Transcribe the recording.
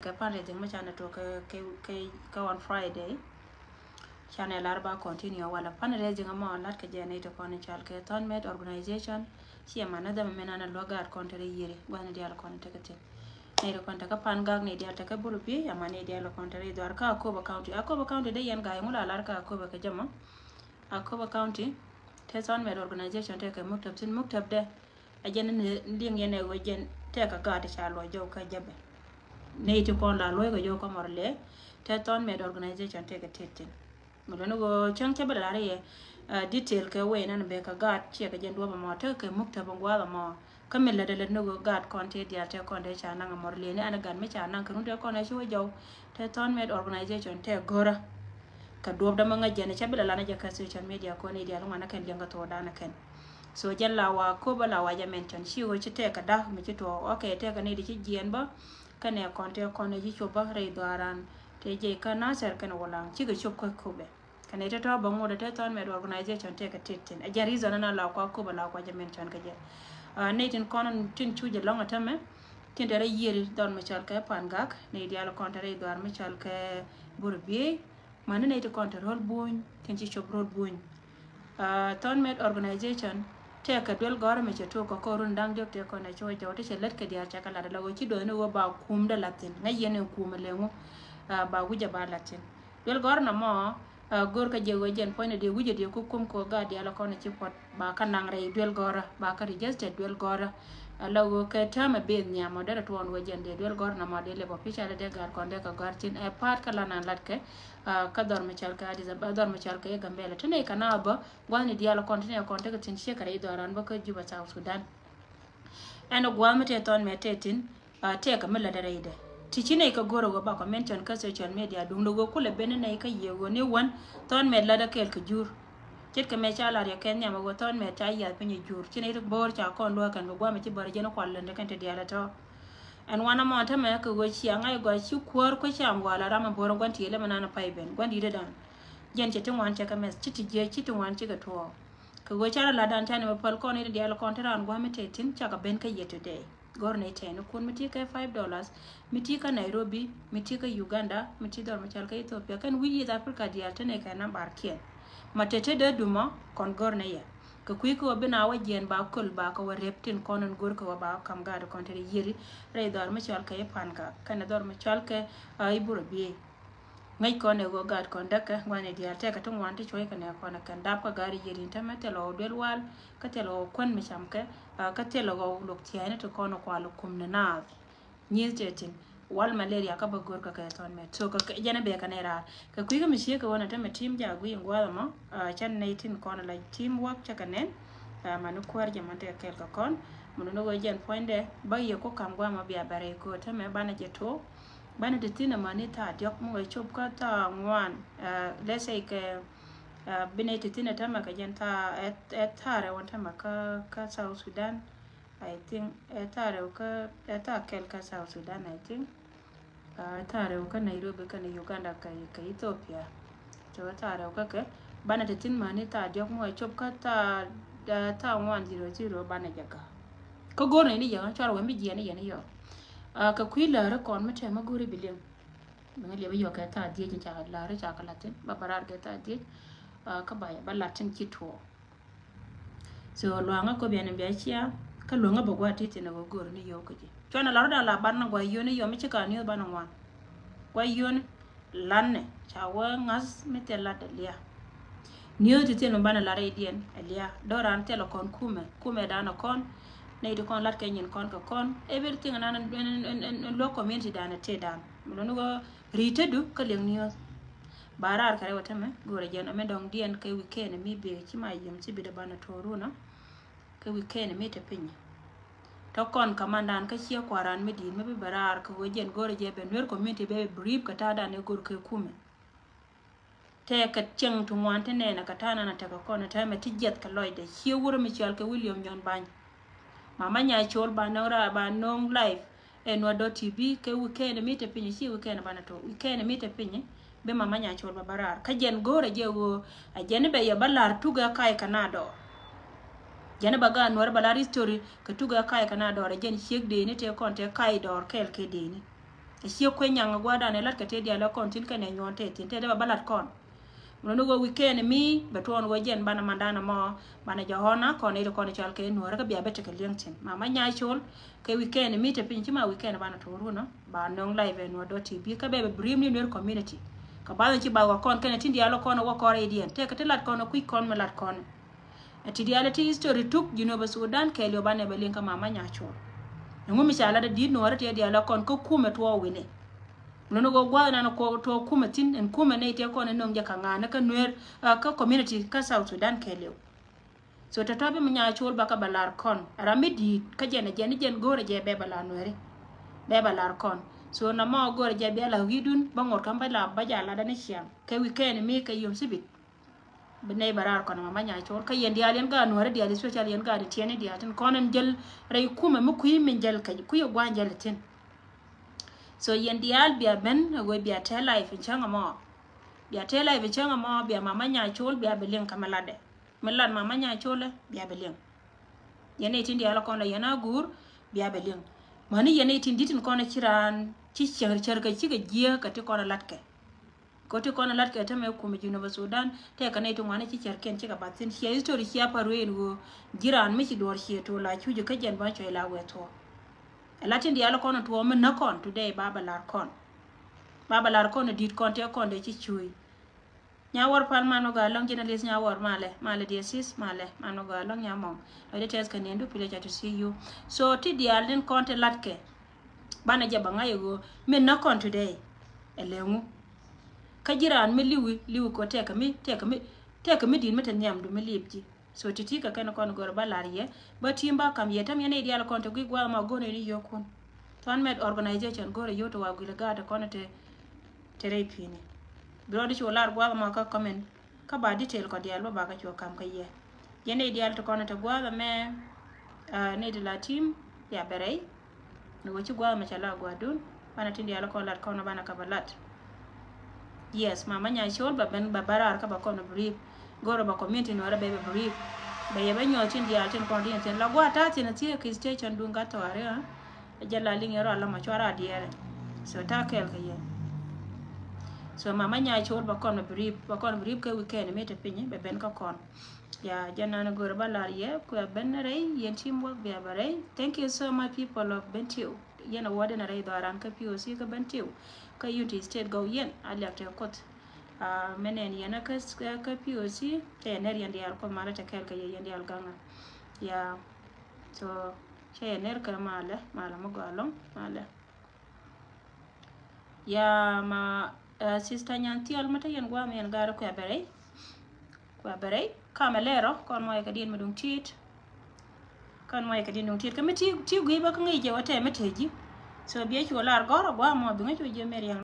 cái fundraising mà channel to cái on Friday channel arba continue wala fundraising mà lat cái jene to con chal cái ton med organization si amana da mena na logar kontere yiri wana dia la konte kete ne do konta ka pan gag ne dia ta ka buru bi amane dia la kontere do arka Akobo county de yan ga mula lar ka Akobo ka jama Akobo county te ton med organization te ka muktab de ajene nding yene wajen te ka ga ta chalo jo ka jabe ne ti kon la loy ko jo ko morle te ton med organization te ka tetin mulono go chang ke bala re detail ke we nan be ka gat che ka jendo ba mo te ke mukta bangwa mo kamilla de no go gat konte dia te konde cha nan morle ne ana gan me cha nan kan de kon shi jo te ton med organization te gora ka dob da manga jene che bala na ja ka social media ko ne dia ngana kan jenga to dana kan so jalla wa ko bala wa ja mention shi wo che te ka da mi to okay te ka ne di chi jien ba kane konte kon ji choba re doaran te je kana ser kana wala chi ga chop ko be kane te to bango de ton med organization te ka tetin a jari zona la ko bala ko ja mention ka je ne tin konon tin chuje longa tame tin dere yeri don ma chal ka pangak ne dia la konte re doar ma chal ka burbi man ne te konte rol buñ tin chi chop rol buñ ton med organization te ka dwel gore me to ko korun dang jok te ko na cho jo te let ka dia cha kala la go chi do no ba kum da latin ngai yene kum le ngo ba wuja ba latin dwel gore na mo gor ka je go jen point de wuje de ko kum ko ga dia la ko na chi pot ba ka nang re dwel gore ba ka register dwel gore la go ka ta ma be nya mo da to on wajen de dwel gore na mo de le bo picha de gar ko de ka gartin e part kala nan lat ke ka dor me chal ka diza ba dor me chal ka ga mbele tene kana ba gwani dia la continue ko te ka tin she kare do ran ba ka juba South Sudan ana gwama te ton me te tin te ka mala da reide tichine ka goro go ba ko mention ka social media dum go kule bene ne ka yego ne wan ton me la da kel ka jur ket ka me chala ya kenya ma go ton me ta ya pinye jur chine to bor cha kon lo kan go gwama ti bar jeno kwallen de kan te dia la to an wana mo ta me ka go chi anga go chi kwor ko cha ngwala rama boro gwanti ele manana paiben gwandi de dan jen che tin wan che ka mes chiti je chiti wan che ga to ka go chara la dan tane pal ko ne dia la kontaran gwa me te tin cha ka ben ka yeto de gor ne te no kun miti ka $5 miti ka Nairobi miti ka Uganda miti dor ma chal ka Ethiopia kan wi East Africa dia tane ka na barkien matete de duma kon gor ne ya ka kui ko bina wa jen ba kul ba ka wa reptin konon gor ko ba kam ga do kontere yiri re dor ma chal ka e pan ka kan dor ma chal ka ai buro bi ngai ko ne go gad kon daka ngwane dia te ka tun wanti choi ka ne ko na kan dap ka gari yiri ta mate lo del wal ka te lo kon mi cham ka te lo go lok tiane to kono kwa lo kum na nyil tetin wal malaria ka ba gor ka ka ton me so ka jana be ka ne ra ka kui ga mi she ka wona ta me team ja gui ngwala mo chan ne tin kono la team work cha ka ne manu kwar ja mante kel ka kon mun no go jen poinde ba ye ko kam gwa ma biya bare ko ta me bana je to bana de tina mani ta diok mo chop ka ta ngwan let's say ke bine te tina ta ma ka jen ta etare won ta ma ka South Sudan I think etare ka kel ka South Sudan I think etare ka Nairobi ka Uganda ka Ethiopia to etare ka ke bana te tin mani ta diok mo chop ka ta ngwan 00 bana jaga ko gone ni ya charo wa mi je ni ya ni yo ka kwila ra kon mate ma guri bilim ngali ba yo ka ta die ji cha la ra cha ka latin ba barar ka ta die ka ba ya ba latin kitwo so lo nga ko bian biya chia ka lo nga ba gwa titi na go gori ni yo ko ji chona la da la ban na gwa yo ni yo mi chika ni ba na wan gwa yo ni lanne cha wa ngas mi te la da lia ni yo titi no bana la ra dien elia do ran te lo kon kume da na kon nei to kon lat ke nyin kon ka kon everything nan lo community dana te dan no go rite du ka leng ni barar kare wata me gore jen ame dong dien ke weekend mi be chi ma yim chi bi da bana toru na ke weekend mi te pin to kon kamandan ka chi kwaran mi din me bi barar ka go jen gore je ben wer community be brief ka ta da ne gor ke kume te ka cheng tu wan te ne na ka ta na ta ka kon ta me ti jet ka loide chi wuro mi chal ke William John Bany mama nya chol ba nora ba nong live enwa.tv ke weekend mi te pinyi chi weekend bana to weekend mi te pinyi be mama nya chol ba barar ka jen gore je go a jen be ya balar tuga kai kanado jen ba ga nor balar history ka tuga kai kanado re jen shek de ni te kon te kai dor kel ke de ni She quenya gwa da ne lat ka te dia la kon tin ka ne nyon te tin te ba balat kon no go weekend mi beton go jen bana mandana mo bana johona kon e kon chal ke no ka bia bete ke liengtin mama nya chol ke weekend mi te pin ma weekend bana to runo ba nong live no do tv ka be brim ni no community ka ba ci ba go kon ken tin dia lo kon wo ko re dien te ka te lat kon ku kon me lat kon ati dia la ti history tuk ba Sudan ke lo bana be lin ka mama nya chol ngumi shala da di no te dia la kon ko kume to wine no go gwa na ko to kuma tin en kuma ne te ko ne nom ja kanga na ka nwer ka community ka South Sudan keleo so ta tabe munya chol baka balar kon ramidi ka jene gore je be bala nwere be balar kon so na mo gore je be la widun bangor kan bala bajala da ne shiam ke weekend mi ka yom sibit bene barar kon ma nya chol ka yendi alen ga nwere dia special yen ga de tiene dia tin konen jel ray kuma mu kuyi min jel ka ku yo gwa jel tin so yendi al bia ben go bia te life changa mo bia te life changa mo bia mama nya chol bia beleng kamalade melan mama nya chole bia beleng yene tindi ala kono yana gur bia beleng mani yene tindi tin kono chiran ci cher ka ci ga giya ka te kono latke ko te kono latke te me kuma jino ba Sudan te ka ne to ngane ci cher ken ci ga batin ci history ci aparu en go jiran mi ci dor ci to la ci ka jen ba choy la weto latin di ala kono to men na kon today baba lar kon dit kon te kon de ci chuy nya war pal mano ga long jina les nya war male de sis male mano ga long nya mom de tes kan ndu pile to see you so ti di alin kon te latke bana jaba ngayo men na kon today elengu ka jiran mi liwi ko te ka mi din meten nyam du mi libji so titi ka kan kon gor balariye ba timba kam yetam yene di ala kon te gwa ma gone ni yokun ton med organization gore yoto wa gila gata konate terapini brodi cholar gwa ma ka comment ka ba detail ko dial ba ka cho kam ka ye yene dial to konate gwa me ne de la team ya berei no wo ci gwa ma chala gwa dun bana tindi ala ko lat kono bana ka balat yes mama nya chol ba ben ba barar ka ba kono brief goro ba community no ra be brief ba ye ba nyo tindi al tin kon din tin la gwa ta tin ti ke station dun ga to are ha jalla lingero alla ma chwara diere so ta kel ka ye so mama nya chol ba kon brief ke weekend me te pinyi be ben ka kon ya janna na gor balar ye ko ben rei yen teamwork be bare thank you so much people of Bentiu yena wode na rei doran ka POC ka Bentiu ka unity state go yen alak te kot menen yena ka POC te ner yandi al ko mala te kel ka ye yandi al ganga ya so che ner ka mala mo galong mala ya ma sister nyanti al mata yen gwa men gara ko bare kamelero kon moy ka din medung tit kon moy ka din dung tit ka meti ti gwi ba ka ngi je wate meteji so biye chular goro gwa mo bi ngi je meri